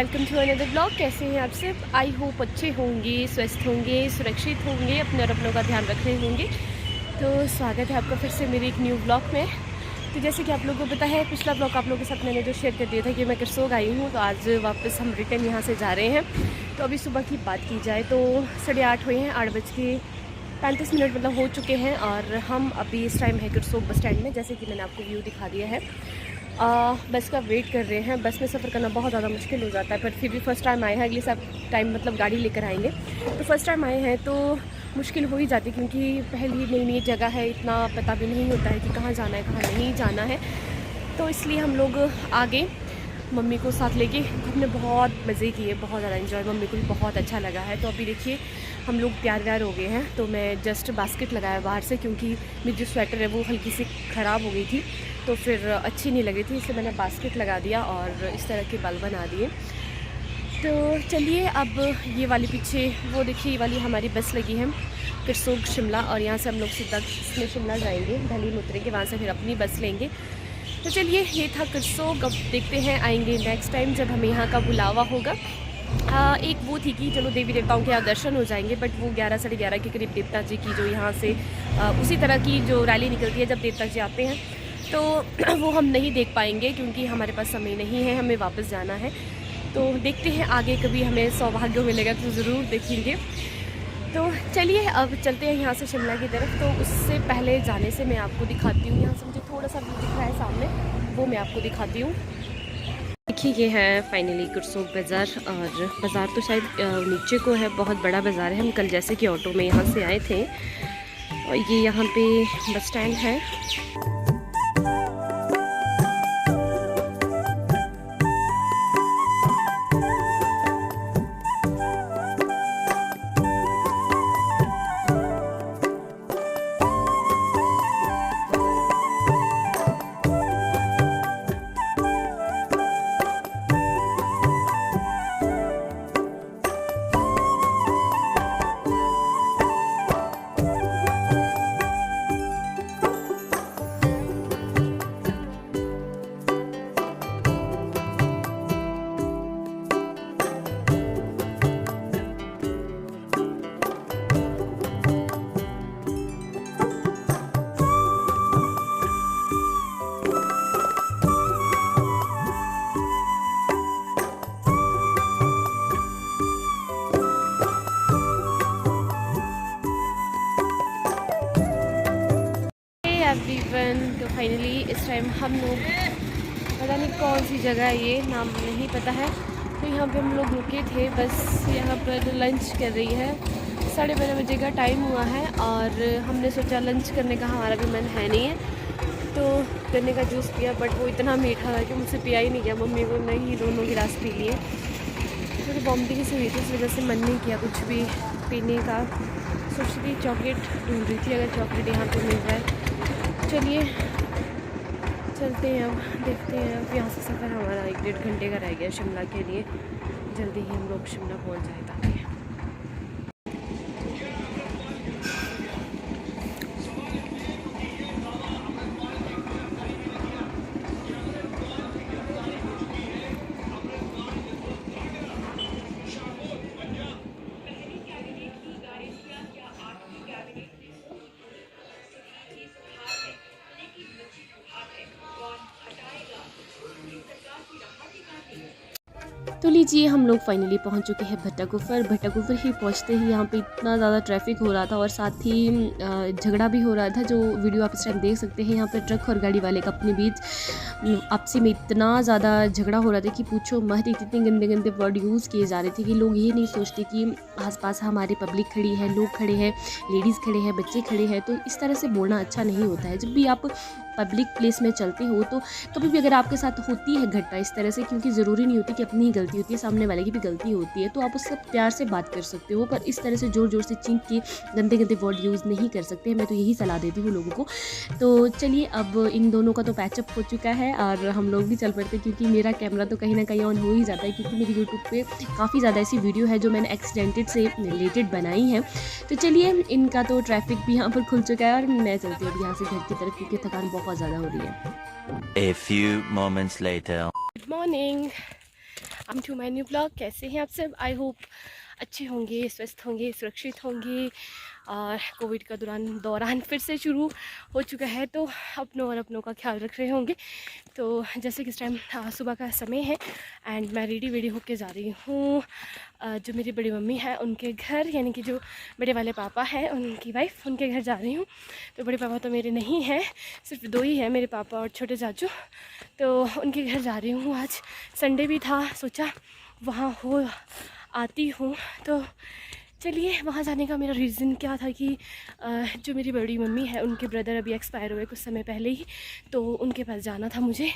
Welcome to another blog. कैसे हैं आप सब? आई होप अच्छे होंगे, स्वस्थ होंगे, सुरक्षित होंगे, अपने और अपनों का ध्यान रख रहे होंगे। तो स्वागत है आपका फिर से मेरे एक न्यू ब्लॉग में। तो जैसे कि आप लोगों को पता है, पिछला ब्लॉग आप लोगों के साथ मैंने जो शेयर कर दिया था कि मैं करसोग आई हूँ, तो आज वापस हम रिटर्न यहाँ से जा रहे हैं। तो अभी सुबह की बात की जाए तो 8:30 हुए हैं, 8:35 मतलब हो चुके हैं। और हम अभी इस टाइम है करसोग बस स्टैंड में, जैसे कि मैंने आपको व्यू दिखा दिया है। बस का वेट कर रहे हैं। बस में सफ़र करना बहुत ज़्यादा मुश्किल हो जाता है, पर फिर भी फ़र्स्ट टाइम आए हैं। अगले सब टाइम मतलब गाड़ी लेकर आएंगे, तो फ़र्स्ट टाइम आए हैं तो मुश्किल हो ही जाती, क्योंकि पहली नई नई जगह है, इतना पता भी नहीं होता है कि कहाँ जाना है कहाँ नहीं जाना है। तो इसलिए हम लोग आगे मम्मी को साथ लेके हमने बहुत मज़े किए, बहुत ज़्यादा इन्जॉय, मम्मी को भी बहुत अच्छा लगा है। तो अभी देखिए हम लोग तैयार हो गए हैं। तो मैं जस्ट बास्केट लगाया बाहर से, क्योंकि मेरी जो स्वेटर है वो हल्की सी ख़राब हो गई थी, तो फिर अच्छी नहीं लग रही थी, इसलिए मैंने बास्केट लगा दिया और इस तरह के बाल बना दिए। तो चलिए अब ये वाली पीछे वो देखिए, ये वाली हमारी बस लगी है करसोग शिमला, और यहाँ से हम लोग सीधा इसमें शिमला जाएंगे, दिल्ली में उतरेंगे, वहाँ से फिर अपनी बस लेंगे। तो चलिए ये था करसोग। अब देखते हैं आएंगे नेक्स्ट टाइम जब हमें यहाँ का बुलावा होगा। एक वो थी कि चलो देवी देवताओं के यहाँ दर्शन हो जाएंगे, बट वो 11 साढ़े 11 के करीब देवता जी की जो यहाँ से उसी तरह की जो रैली निकलती है जब देवता जी आते हैं, तो वो हम नहीं देख पाएंगे, क्योंकि हमारे पास समय नहीं है, हमें वापस जाना है। तो देखते हैं आगे कभी हमें सौभाग्य मिलेगा तो ज़रूर देखेंगे। तो चलिए अब चलते हैं यहाँ से शिमला की तरफ। तो उससे पहले जाने से मैं आपको दिखाती हूँ, यहाँ से मुझे थोड़ा सा व्यू दिख रहा है सामने, वो मैं आपको दिखाती हूँ। देखिए ये है फाइनली करसोग बाज़ार, और बाज़ार तो शायद नीचे को है, बहुत बड़ा बाज़ार है। हम कल जैसे कि ऑटो में यहाँ से आए थे, और ये यहाँ पे बस स्टैंड है। एवरीवन, तो फाइनली इस टाइम हम लोग, पता नहीं कौन सी जगह है, ये नाम नहीं पता है, तो यहाँ पे हम लोग रुके थे। बस यहाँ पर लंच कर रही है, 12:30 बजे का टाइम हुआ है, और हमने सोचा लंच करने का हमारा भी मन है नहीं है, तो गन्ने का जूस पिया, बट वो इतना मीठा था कि मुझसे पिया ही नहीं गया। मम्मी को नहीं, दोनों गिलास पी लिए। थोड़ी वॉमिटिंग से हुई थी, इस वजह से मन नहीं किया कुछ भी पीने का। सोच रही चॉकलेट ढूंढ रही थी, अगर चॉकलेट यहाँ पर मिल जाए। चलिए चलते हैं, अब देखते हैं। अब यहाँ से सफ़र हमारा 1-1.5 घंटे का रह गया शिमला के लिए, जल्दी ही हम लोग शिमला पहुँच जाए ताकि। तो लीजिए हम लोग फाइनली पहुंच चुके हैं भट्टाकुफर। भट्टाकुफर ही पहुंचते ही यहाँ पे इतना ज़्यादा ट्रैफिक हो रहा था, और साथ ही झगड़ा भी हो रहा था, जो वीडियो आप इस टाइम देख सकते हैं। यहाँ पे ट्रक और गाड़ी वाले का अपने बीच आपसी में इतना ज़्यादा झगड़ा हो रहा था कि पूछो मत। इतने गंदे गंदे वर्ड यूज़ किए जा रहे थे कि लोग ये नहीं सोचते कि आसपास हमारी पब्लिक खड़ी है, लोग खड़े हैं, लेडीज़ खड़े हैं, बच्चे खड़े हैं। तो इस तरह से बोलना अच्छा नहीं होता है। जब भी आप पब्लिक प्लेस में चलते हो, तो कभी भी अगर आपके साथ होती है घटना इस तरह से, क्योंकि ज़रूरी नहीं होती कि अपनी ही गलती होती है, सामने वाले की भी गलती होती है, तो आप उससे प्यार से बात कर सकते हो, पर इस तरह से ज़ोर ज़ोर से चीख के गंदे गंदे वर्ड यूज़ नहीं कर सकते। मैं तो यही सलाह देती हूँ लोगों को। तो चलिए अब इन दोनों का तो पैचअप हो चुका है, और हम लोग भी चल पड़ते, क्योंकि मेरा कैमरा तो कहीं ना कहीं ऑन हो ही जाता है, क्योंकि मेरी यूट्यूब पे काफ़ी ज़्यादा ऐसी वीडियो है जो मैंने एक्सीडेंटेड से रिलेटेड बनाई है। तो चलिए इनका तो ट्रैफिक भी यहाँ पर खुल चुका है, और मैं चलती हूँ अब यहाँ से घर की तरफ, क्योंकि थकान बहुत ज़्यादा हो रही है। A few moments later. Good morning. To my new blog. कैसे हैं आप सब? आई होप अच्छे होंगे, स्वस्थ होंगे, सुरक्षित होंगे। और कोविड का दौरान फिर से शुरू हो चुका है, तो अपनों और अपनों का ख्याल रख रहे होंगे। तो जैसे कि इस टाइम सुबह का समय है एंड मैं रेडी होके जा रही हूँ जो मेरी बड़ी मम्मी है उनके घर, यानी कि जो बड़े वाले पापा हैं उनकी वाइफ, उनके घर जा रही हूँ। तो बड़े पापा तो मेरे नहीं हैं, सिर्फ 2 ही हैं, मेरे पापा और छोटे चाचू। तो उनके घर जा रही हूँ। आज संडे भी था, सोचा वहाँ हो आती हूँ। तो चलिए, वहाँ जाने का मेरा रीज़न क्या था कि जो मेरी बड़ी मम्मी है उनके ब्रदर अभी एक्सपायर हुए कुछ समय पहले ही, तो उनके पास जाना था मुझे।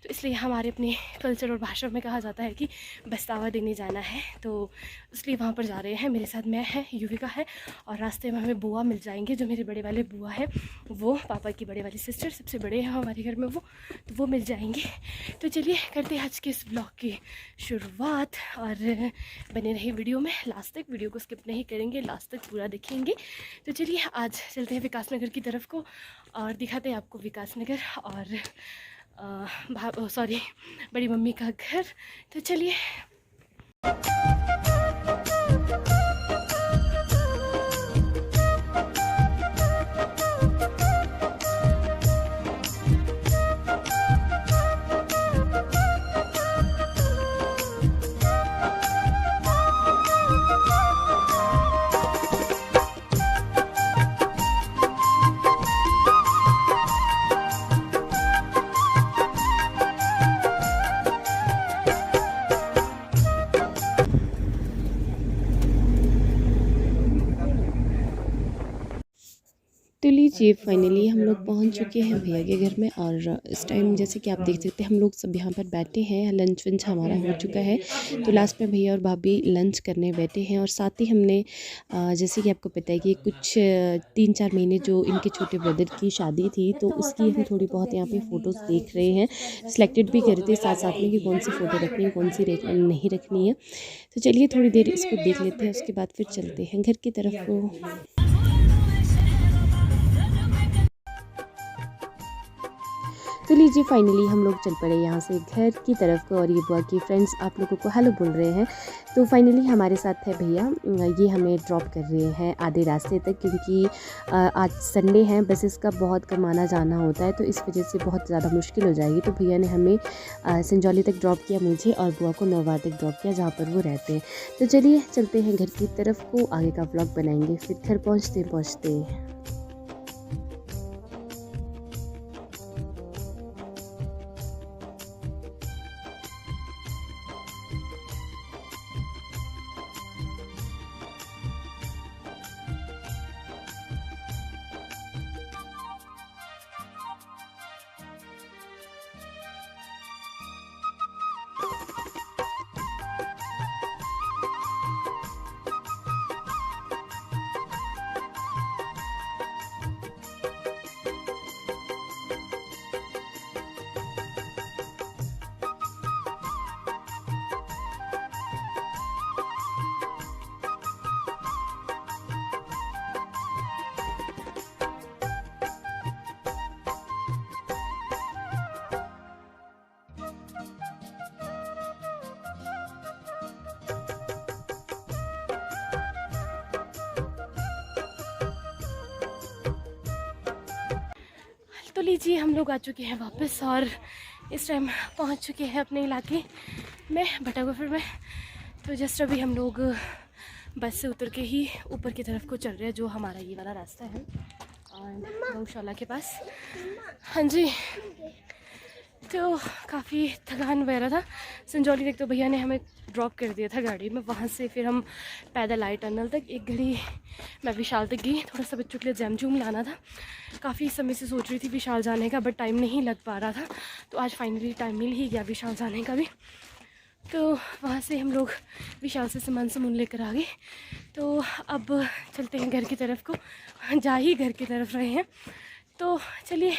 तो इसलिए हमारे अपने कल्चर और भाषा में कहा जाता है कि बस्तावा देने जाना है, तो इसलिए वहाँ पर जा रहे हैं। मेरे साथ मैं है, युविका है, और रास्ते में हमें बुआ मिल जाएंगे, जो मेरे बड़े वाले बुआ है, वो पापा की बड़े वाली सिस्टर, सबसे बड़े हैं हमारे घर में वो, तो वो मिल जाएंगे। तो चलिए करते हैं आज के इस ब्लॉग की शुरुआत, और बने रही वीडियो में लास्ट तक, वीडियो को स्किप नहीं करेंगे, लास्ट तक पूरा देखेंगे। तो चलिए आज चलते हैं विकास नगर की तरफ को और दिखाते हैं आपको विकास नगर और बड़ी मम्मी का घर। तो चलिए। तो लीजिए फाइनली हम लोग पहुंच चुके हैं भैया के घर में। और इस टाइम जैसे कि आप देख सकते हैं हम लोग सब यहाँ पर बैठे हैं, लंच वंच हमारा हो चुका है। तो लास्ट में भैया और भाभी लंच करने बैठे हैं। और साथ ही हमने जैसे कि आपको पता है कि कुछ 3-4 महीने जो इनके छोटे ब्रदर की शादी थी, तो उसकी हम थोड़ी बहुत यहाँ पे फ़ोटोज़ देख रहे हैं, सिलेक्टेड भी कर रहे थे साथ साथ में कि कौन सी फ़ोटो रखनी है, कौन सी नहीं रखनी है। तो चलिए थोड़ी देर इसको देख लेते हैं, उसके बाद फिर चलते हैं घर की तरफ को। तो लीजिए फाइनली हम लोग चल पड़े यहाँ से घर की तरफ को। और ये बुआ की फ्रेंड्स आप लोगों को हेलो बोल रहे हैं। तो फाइनली हमारे साथ है भैया, ये हमें ड्रॉप कर रहे हैं आधे रास्ते तक, क्योंकि आज संडे है, बसेस का बहुत कम आना जाना होता है, तो इस वजह से बहुत ज़्यादा मुश्किल हो जाएगी। तो भैया ने हमें संजौली तक ड्रॉप किया, मुझे और बुआ को नौवा तक ड्रॉप किया, जहाँ पर वो रहते हैं। तो चलिए चलते हैं घर की तरफ को, आगे का व्लॉग बनाएंगे फिर घर पहुँचते। तो लीजिए हम लोग आ चुके हैं वापस, और इस टाइम पहुंच चुके हैं अपने इलाके में, बटागोफर में। तो जस्ट अभी हम लोग बस से उतर के ही ऊपर की तरफ को चल रहे हैं, जो हमारा ये वाला रास्ता है और गौशाला के पास। हाँ जी, तो काफ़ी थकान वगैरह था। संजौली तक तो भैया ने हमें ड्रॉप कर दिया था गाड़ी में, वहाँ से फिर हम पैदल आए टनल तक। एक घड़ी मैं विशाल तक गई, थोड़ा सा बच्चों के लिए जैम जूम लाना था। काफ़ी समय से सोच रही थी विशाल जाने का, बट टाइम नहीं लग पा रहा था, तो आज फाइनली टाइम मिल ही गया विशाल जाने का भी। तो वहाँ से हम लोग विशाल से सामान लेकर आ गए। तो अब चलते हैं घर की तरफ को, जा ही घर की तरफ रहे हैं। तो चलिए,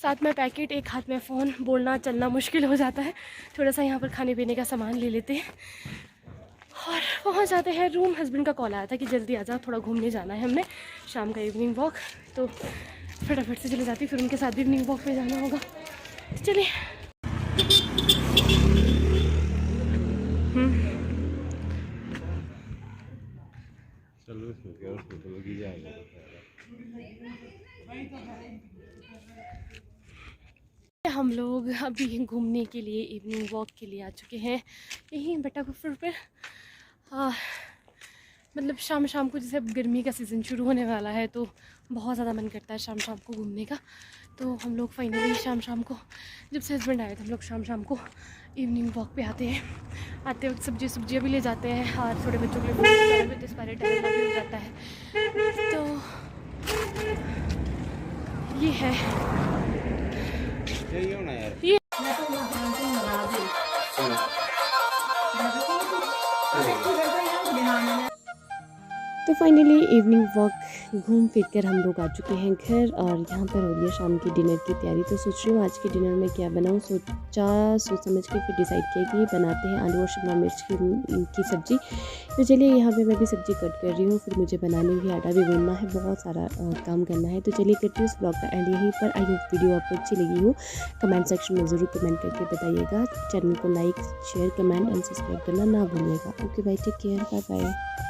साथ में पैकेट, एक हाथ में फ़ोन, बोलना चलना मुश्किल हो जाता है। थोड़ा सा यहाँ पर खाने पीने का सामान ले लेते हैं और पहुँच जाते हैं रूम। हस्बैंड का कॉल आया था कि जल्दी आ जाओ, थोड़ा घूमने जाना है हमने, शाम का इवनिंग वॉक। तो फटाफट से चले जाती, फिर उनके साथ भी इवनिंग वॉक पे जाना होगा। चलिए हम लोग अभी घूमने के लिए इवनिंग वॉक के लिए आ चुके हैं यहीं बट्टाकुफर पर। मतलब शाम शाम को जैसे अब गर्मी का सीज़न शुरू होने वाला है तो बहुत ज़्यादा मन करता है शाम शाम को घूमने का। तो हम लोग फाइनली शाम शाम को जब से हस्बैंड आए थे हम लोग शाम शाम को इवनिंग वॉक पे आते हैं। आते वक्त सब्जियाँ भी ले जाते हैं और थोड़े बच्चों के लिए भी एक्सपायरी टाइम भी हो जाता है। तो ये है ये तो फाइनली इवनिंग वॉक घूम फिर कर हम लोग आ चुके हैं घर और यहाँ पर हो रही है शाम की डिनर की तैयारी। तो सोच रही हूँ आज के डिनर में क्या बनाऊँ। सोच समझ के फिर डिसाइड किया कि बनाते हैं आलू और शिमला मिर्च की सब्ज़ी। तो चलिए यहाँ पे मैं भी सब्ज़ी कट कर रही हूँ, फिर मुझे बनाने भी आटा भी गूंदना है, बहुत सारा काम करना है। तो चलिए करती हूँ इस ब्लॉग का एंड यहीं पर। आई होप वीडियो आपको अच्छी लगी हो। कमेंट सेक्शन में ज़रूर कमेंट करके बताइएगा। चैनल को like share comment and subscribe करना ना भूलिएगा। Okay bye, take care, bye bye.